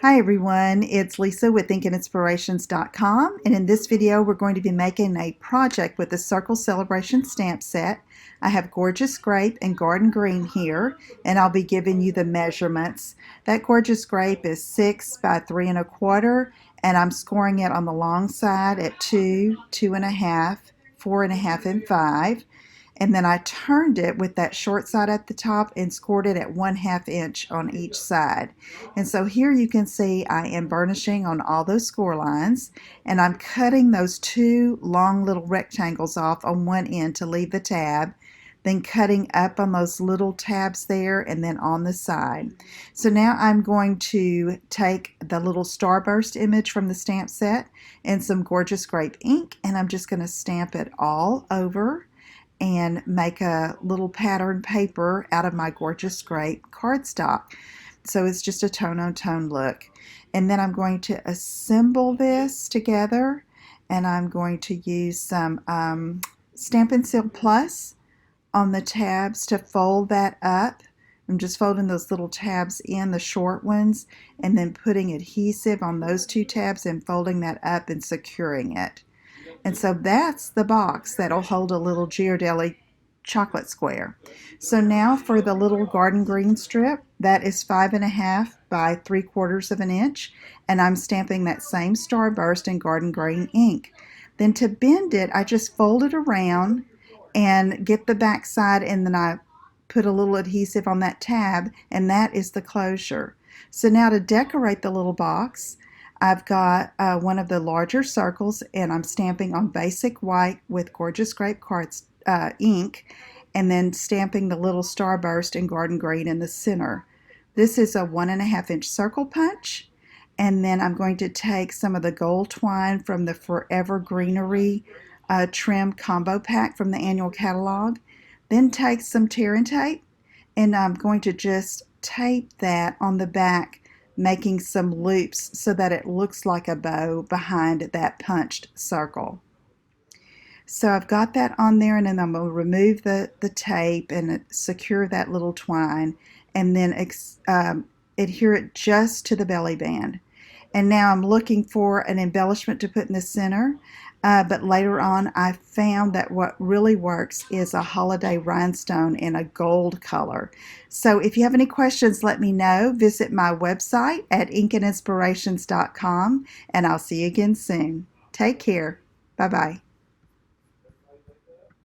Hi everyone, it's Lisa with InkandInspirations.com, and in this video we're going to be making a project with the Circle Celebration stamp set. I have Gorgeous Grape and Garden Green here, and I'll be giving you the measurements. That Gorgeous Grape is 6 by 3 1/4, and I'm scoring it on the long side at 2, 2 1/2, 4 1/2, and 5. And then I turned it with that short side at the top and scored it at 1/2 inch on each side. And so here you can see I am burnishing on all those score lines, and I'm cutting those two long little rectangles off on one end to leave the tab, then cutting up on those little tabs there and then on the side. So now I'm going to take the little starburst image from the stamp set and some Gorgeous Grape ink, and I'm just going to stamp it all over and make a little pattern paper out of my Gorgeous Grape cardstock. So it's just a tone-on-tone look. And then I'm going to assemble this together, and I'm going to use some Stampin' Seal Plus on the tabs to fold that up. I'm just folding those little tabs in, the short ones, and then putting adhesive on those two tabs and folding that up and securing it. And so that's the box that'll hold a little Ghirardelli chocolate square. So now for the little garden green strip, that is 5 1/2 by 3/4 inch, and I'm stamping that same starburst in garden green ink. Then to bend it, I just fold it around and get the back side, and then I put a little adhesive on that tab, and that is the closure. So now to decorate the little box, I've got one of the larger circles, and I'm stamping on basic white with Gorgeous Grape cards ink, and then stamping the little starburst in garden green in the center. This is a 1 1/2 inch circle punch, and then I'm going to take some of the gold twine from the Forever Greenery trim combo pack from the annual catalog, then take some tear and tape, and I'm going to just tape that on the back, making some loops so that it looks like a bow behind that punched circle. So I've got that on there, and then I'm going to remove the tape and secure that little twine, and then adhere it just to the belly band. And now I'm looking for an embellishment to put in the center, but later on I found that what really works is a holiday rhinestone in a gold color. So if you have any questions, let me know. Visit my website at InkandInspirations.com, and I'll see you again soon. Take care. Bye-bye.